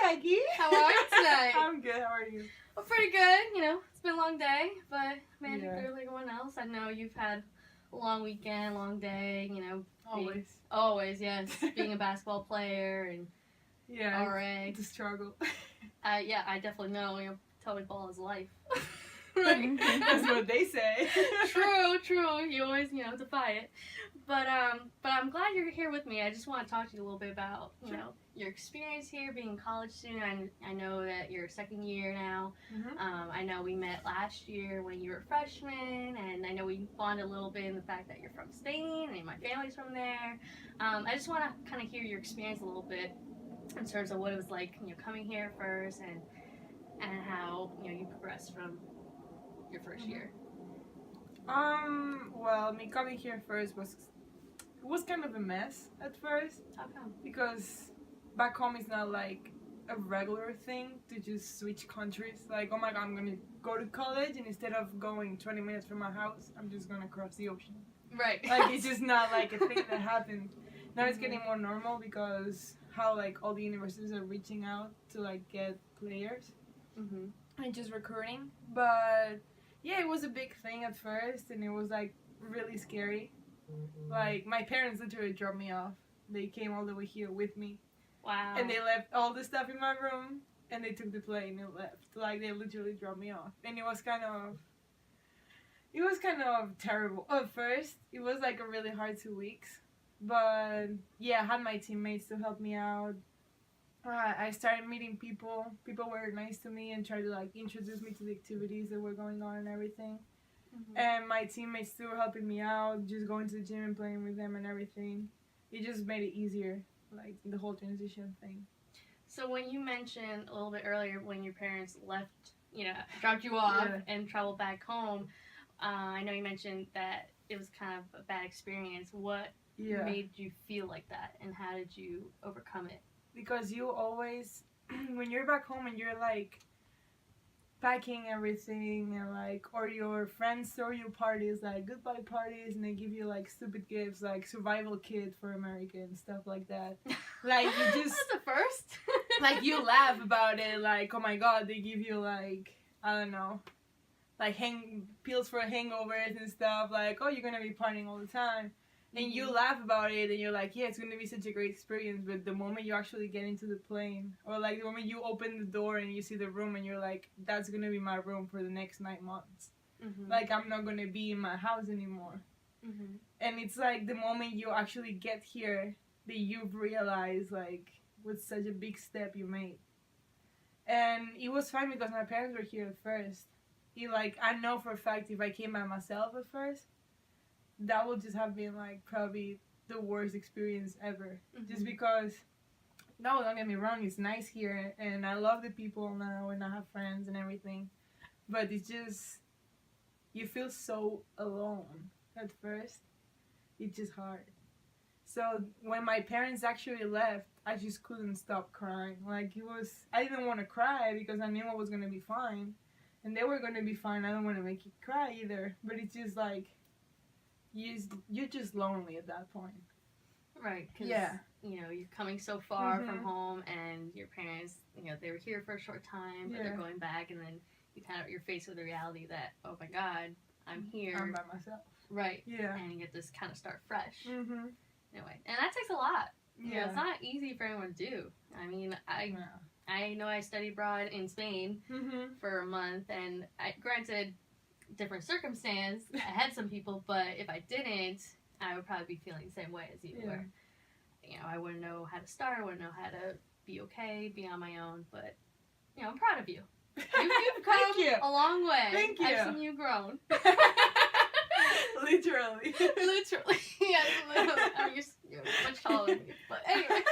Maggie. How are you tonight? I'm good. How are you? Well, pretty good. You know, it's been a long day, but managed Yeah. through like everyone else. I know you've had a long weekend, long day. You know, Always. Yes. Being a basketball player and Yeah. RA. The struggle. Yeah, I definitely know. You know, totally ball is life. Right? That's what they say. True. You always, you know, defy it. But I'm glad you're here with me. I just want to talk to you a little bit about, you know, your experience here, being a college student. I know that you're second year now. Mm-hmm. I know we met last year when you were a freshman, and I know we bonded a little bit in the fact that you're from Spain and my family's from there. I just want to kind of hear your experience a little bit in terms of what it was like, you know, coming here first and how, you know, you progressed from your first year. Well, me coming here first was kind of a mess at first. How come? Because back home is not like a regular thing to just switch countries. Like, oh my god, I'm gonna go to college, and instead of going 20 minutes from my house, I'm just gonna cross the ocean. Right. Like, it's just not like a thing that happened. Now it's getting more normal because how like all the universities are reaching out to like get players and just recruiting. But yeah, it was a big thing at first, and it was like really scary. Like, my parents literally dropped me off. They came all the way here with me. Wow. And they left all the stuff in my room, and they took the plane and left. Like, they literally dropped me off. And it was kind of terrible. At first, it was like a really hard 2 weeks. But yeah, I had my teammates to help me out. I started meeting people. People were nice to me and tried to like introduce me to the activities that were going on and everything. And my teammates too were helping me out, just going to the gym and playing with them and everything. It just made it easier, like the whole transition thing. So when you mentioned a little bit earlier when your parents left, you know, dropped you off and traveled back home, I know you mentioned that it was kind of a bad experience. What made you feel like that, and how did you overcome it? Because you always, when you're back home and you're like packing everything and like, or your friends throw you parties, like goodbye parties, and they give you like stupid gifts like survival kit for America and stuff like that. Like, you just That's the first. like, you laugh about it, like, oh my god, they give you like, I don't know, like pills for hangovers and stuff, like, oh, you're gonna be partying all the time. And you laugh about it, and you're like, yeah, it's going to be such a great experience. But the moment you actually get into the plane, or like the moment you open the door and you see the room, and you're like, that's going to be my room for the next 9 months. Like, I'm not going to be in my house anymore. And it's like the moment you actually get here that you've realized, like, what such a big step you made. And it was fine because my parents were here at first. I know for a fact if I came by myself at first, that would just have been like probably the worst experience ever. Just because, no, don't get me wrong, it's nice here and I love the people now and I have friends and everything, but it's just, you feel so alone at first. It's just hard. So when my parents actually left, I just couldn't stop crying. Like, I didn't want to cry because I knew I was going to be fine and they were going to be fine. I don't want to make you cry either, but it's just like, you're just lonely at that point. Right, because, you know, you're coming so far from home, and your parents, you know, they were here for a short time, but they're going back, and then you're faced with the reality that, oh my god, I'm here. I'm by myself. Right. Yeah. And you get to kind of start fresh. Anyway, and that takes a lot. Yeah. You know, it's not easy for anyone to do. I mean, I know I studied abroad in Spain for a month, and granted, different circumstance. I had some people, but if I didn't, I would probably be feeling the same way as you were. You know, I wouldn't know how to start, I wouldn't know how to be okay, be on my own, but, you know, I'm proud of you. You've come a long way. Thank you. I've seen you grown. Literally. Literally. Yes, literally. I mean, you're much taller than me, but anyway.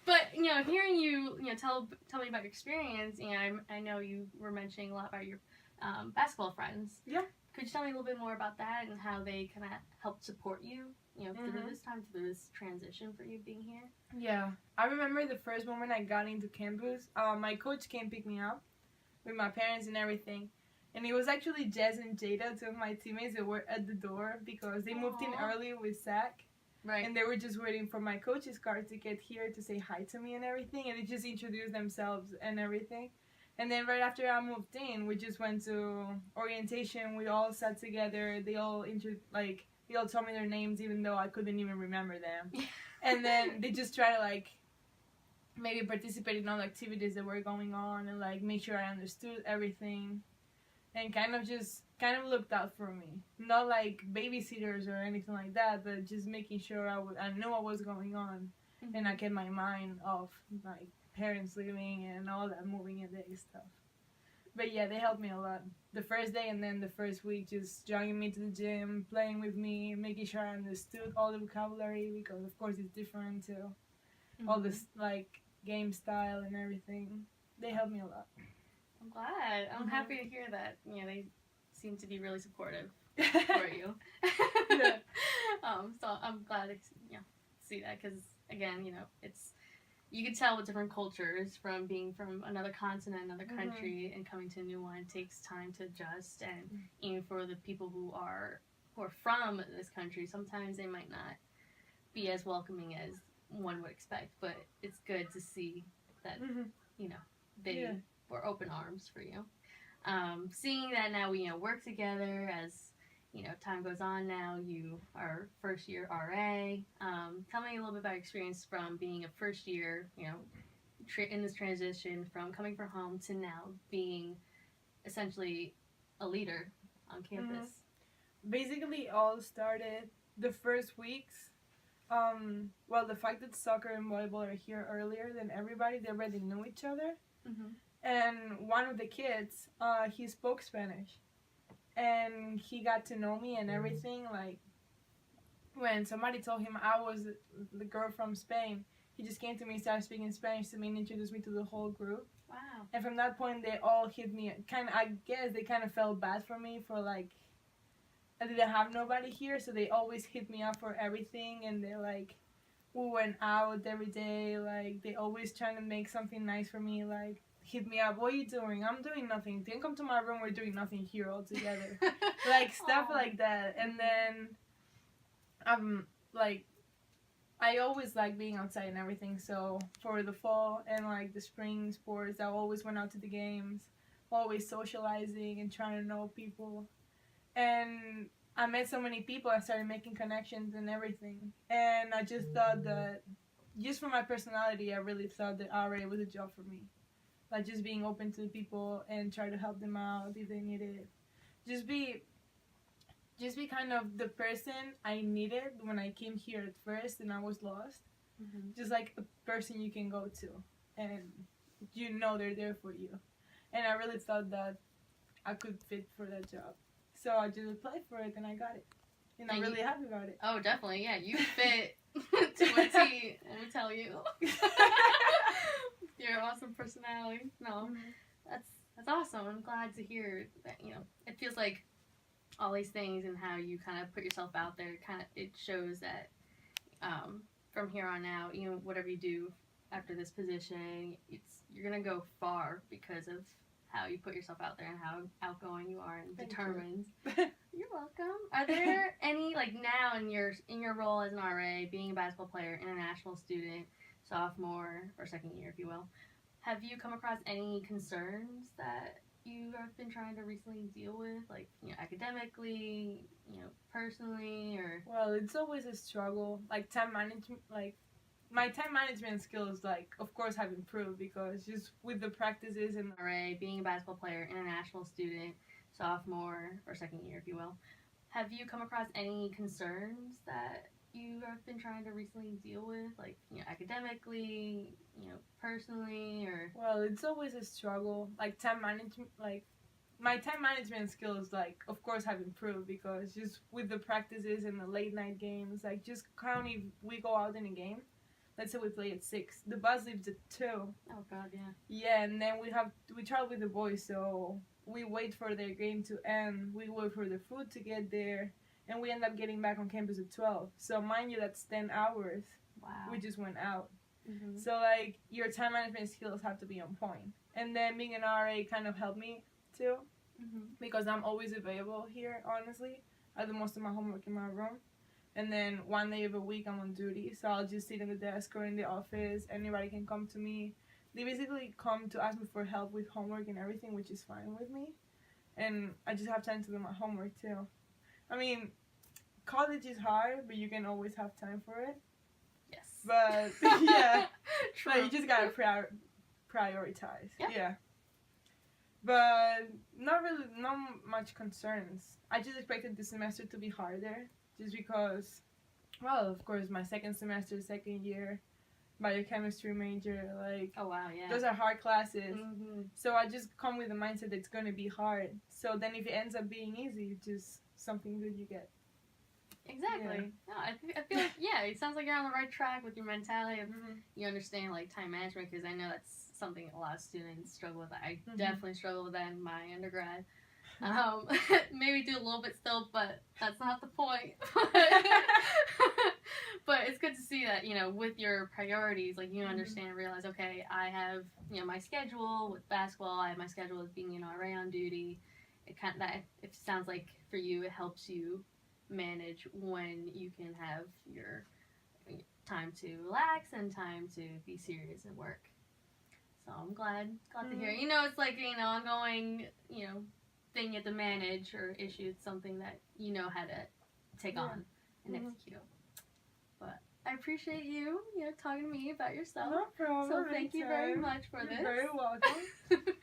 But, you know, hearing you know, tell me about your experience, you know, I know you were mentioning a lot about your basketball friends. Yeah. Could you tell me a little bit more about that and how they kind of helped support you, you know, through this transition for you being here? Yeah. I remember the first moment I got into campus, my coach came pick me up with my parents and everything. And it was actually Jess and Jada, two of my teammates that were at the door because they moved in early with Zach. Right. And they were just waiting for my coach's card to get here to say hi to me and everything, and they just introduced themselves and everything. And then right after I moved in, we just went to orientation. We all sat together. They all they all told me their names, even though I couldn't even remember them. And then they just try to like maybe participate in all the activities that were going on and like make sure I understood everything, and kind of looked out for me. Not like babysitters or anything like that, but just making sure I knew what was going on, Mm-hmm. and I kept my mind off like parents leaving and all that moving and day stuff. But yeah, they helped me a lot. The first day and then the first week, just jogging me to the gym, playing with me, making sure I understood all the vocabulary, because of course it's different too. Mm-hmm. All this like game style and everything. They helped me a lot. I'm glad. I'm Mhm. happy to hear that. You know, they seem to be really supportive for you. Yeah. So I'm glad to see that, because again, it's, you can tell with different cultures, from being from another continent, another country, and coming to a new one, it takes time to adjust. And even for the people who are from this country, sometimes they might not be as welcoming as one would expect. But it's good to see that they were open arms for you. Seeing that now we work together as time goes on. Now you are first year RA. Tell me a little bit about your experience from being a first year, in this transition from coming from home to now being essentially a leader on campus. Basically, all started the first weeks. Well, the fact that soccer and volleyball are here earlier than everybody, they already knew each other. Mm-hmm. And one of the kids, he spoke Spanish. And he got to know me and everything. Like, when somebody told him I was the girl from Spain, he just came to me, started speaking Spanish to me, and introduced me to the whole group. Wow. And from that point, they all hit me. I guess they kind of felt bad for me for, like, I didn't have nobody here, so they always hit me up for everything. And they, like, we went out every day. Like, they always trying to make something nice for me, like, hit me up. What are you doing? I'm doing nothing. Don't come to my room. We're doing nothing here all together. Like, stuff like that. And then, like, I always like being outside and everything. So for the fall and like the spring sports, I always went out to the games, always socializing and trying to know people. And I met so many people. I started making connections and everything. And I just thought that, just for my personality, I really thought that RA was a job for me. Like, just being open to people and try to help them out if they need it. Just be kind of the person I needed when I came here at first and I was lost. Mm-hmm. Just like a person you can go to and they're there for you. And I really thought that I could fit for that job. So I just applied for it and I got it. And I'm really happy about it. Oh, definitely. Yeah, you fit to a T, let me tell you. You're an awesome personality. No, that's awesome. I'm glad to hear that, it feels like all these things and how you kind of put yourself out there, it shows that from here on out, whatever you do after this position, you're going to go far because of how you put yourself out there and how outgoing you are and determined. You're welcome. Are there any, like, now in your role as an RA, being a basketball player, international student, sophomore or second year, if you will, have you come across any concerns that you have been trying to recently deal with, like, academically, personally, or? Well, it's always a struggle. Like, time management, like, my time management skills, like, of course, have improved because just with the practices and RA, being a basketball player, international student, sophomore or second year, if you will, have you come across any concerns that you have been trying to recently deal with, like, academically, personally, or? Well, it's always a struggle. Like, time management, like, my time management skills, like, of course, have improved because just with the practices and the late night games, like, just currently we go out in a game. Let's say we play at 6. The bus leaves at 2. Oh God, yeah. Yeah, and then we travel with the boys, so we wait for their game to end. We wait for the food to get there, and we end up getting back on campus at 12. So mind you, that's 10 hours. Wow. We just went out. Mm-hmm. So, like, your time management skills have to be on point. And then being an RA kind of helped me too, because I'm always available here. Honestly, I do most of my homework in my room. And then one day of a week I'm on duty, so I'll just sit in the desk or in the office. Anybody can come to me. They basically come to ask me for help with homework and everything, which is fine with me. And I just have time to do my homework too. I mean, college is hard, but you can always have time for it. Yes. But yeah, True. like, you just gotta prioritize. Yeah. Yeah. But not much concerns. I just expected this semester to be harder, just because, well, of course, my second semester, second year, biochemistry major, like, Oh wow, yeah. those are hard classes. Mm-hmm. So I just come with the mindset that it's gonna be hard. So then if it ends up being easy, just something good you get. Exactly. Yeah. No, I feel like, yeah, it sounds like you're on the right track with your mentality of, Mm-hmm. you understand, like, time management, because I know that's something a lot of students struggle with. I Mhm. definitely struggle with that in my undergrad. Maybe do a little bit still, but that's not the point. But it's good to see that, you know, with your priorities, like, you understand and realize, okay, I have, you know, my schedule with basketball, I have my schedule with being, you know, already on duty. It kind of, that, it sounds like for you, it helps you manage when you can have your time to relax and time to be serious at work. So I'm glad to hear. You know, it's like, you know, ongoing, you know, thing you have to manage or issue. It's something that you know how to take on and execute. But I appreciate you, you know, talking to me about yourself. No problem. So thank you very much for this. You're very welcome.